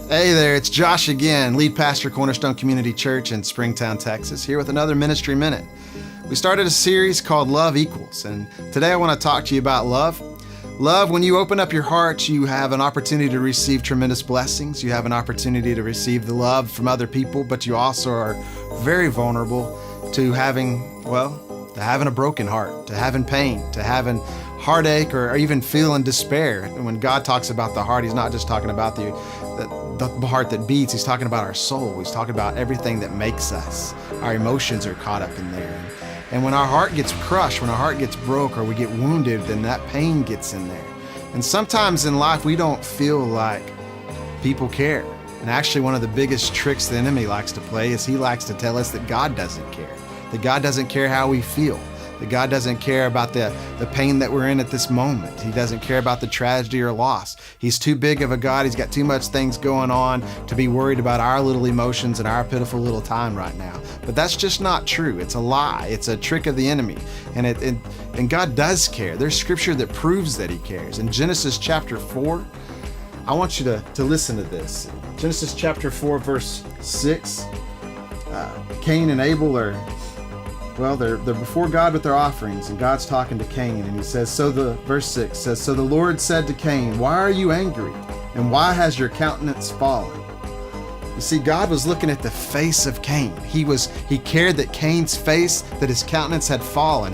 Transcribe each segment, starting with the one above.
Hey there, it's Josh again, lead pastor, Cornerstone Community Church in Springtown, Texas, here with another Ministry Minute. We started a series called Love Equals, and today I want to talk to you about love. Love, when you open up your heart, you have an opportunity to receive tremendous blessings. You have an opportunity to receive the love from other people, but you also are very vulnerable to having a broken heart, to having pain, to having heartache, or even feeling despair. And when God talks about the heart, He's not just talking about the heart that beats. He's talking about our soul. He's talking about everything that makes us. Our emotions are caught up in there. And when our heart gets crushed, when our heart gets broke, or we get wounded, then that pain gets in there. And sometimes in life, we don't feel like people care. And actually, one of the biggest tricks the enemy likes to play is he likes to tell us that God doesn't care. That God doesn't care how we feel. That God doesn't care about the pain that we're in at this moment. He doesn't care about the tragedy or loss. He's too big of a God. He's got too much things going on to be worried about our little emotions and our pitiful little time right now. But that's just not true. It's a lie. It's a trick of the enemy. And God does care. There's scripture that proves that He cares. In Genesis chapter 4, I want you to listen to this. Genesis chapter 4, verse 6, Cain and Abel are they're before God with their offerings, and God's talking to Cain, and He says, verse 6 says, "So the Lord said to Cain, 'Why are you angry? And why has your countenance fallen?'" You see, God was looking at the face of Cain. He cared that Cain's face, that his countenance had fallen.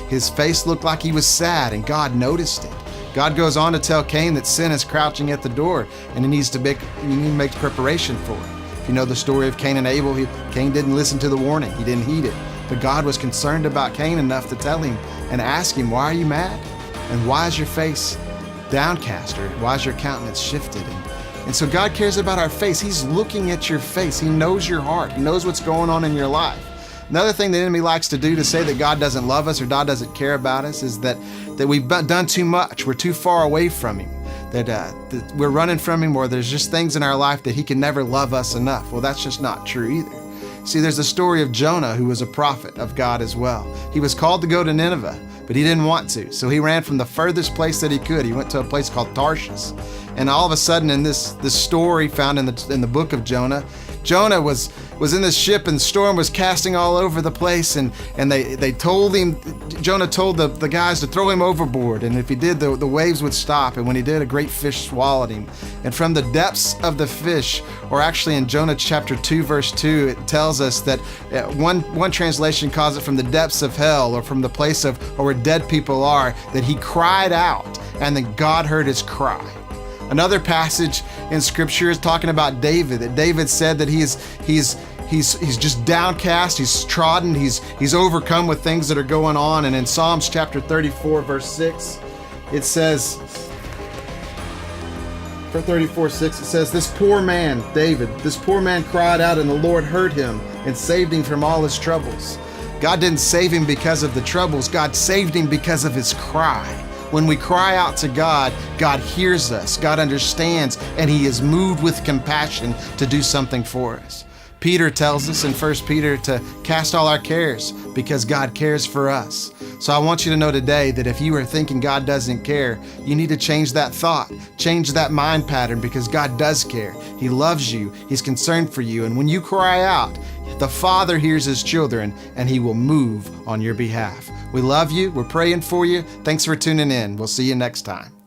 His face looked like he was sad, and God noticed it. God goes on to tell Cain that sin is crouching at the door, and he needs to make preparation for it. If you know the story of Cain and Abel, Cain didn't listen to the warning. He didn't heed it. But God was concerned about Cain enough to tell him and ask him, "Why are you mad? And why is your face downcast? Or why is your countenance shifted?" And so God cares about our face. He's looking at your face. He knows your heart. He knows what's going on in your life. Another thing the enemy likes to do to say that God doesn't love us or God doesn't care about us is that we've done too much. We're too far away from Him. That we're running from Him, or there's just things in our life that He can never love us enough. Well, that's just not true either. See, there's a story of Jonah, who was a prophet of God as well. He was called to go to Nineveh, but he didn't want to. So he ran from the furthest place that he could. He went to a place called Tarshish. And all of a sudden, in this story found in the book of Jonah, Jonah was in this ship, and the storm was casting all over the place, and they told him, Jonah told the guys to throw him overboard, and if he did, the waves would stop, and when he did, a great fish swallowed him. And from the depths of the fish, or actually in Jonah chapter 2, verse 2, it tells us that one translation calls it from the depths of hell, or from the place of where dead people are, that he cried out, and then God heard his cry. Another passage in Scripture is talking about David. That David said that he's just downcast, he's trodden, he's overcome with things that are going on. And in Psalms chapter 34, verse 6, it says, for 34:6, it says, "This poor man, David, this poor man cried out, and the Lord heard him and saved him from all his troubles." God didn't save him because of the troubles. God saved him because of his cry. When we cry out to God, God hears us, God understands, and He is moved with compassion to do something for us. Peter tells us in 1 Peter to cast all our cares because God cares for us. So I want you to know today that if you are thinking God doesn't care, you need to change that thought, change that mind pattern, because God does care. He loves you. He's concerned for you. And when you cry out, the Father hears His children, and He will move on your behalf. We love you. We're praying for you. Thanks for tuning in. We'll see you next time.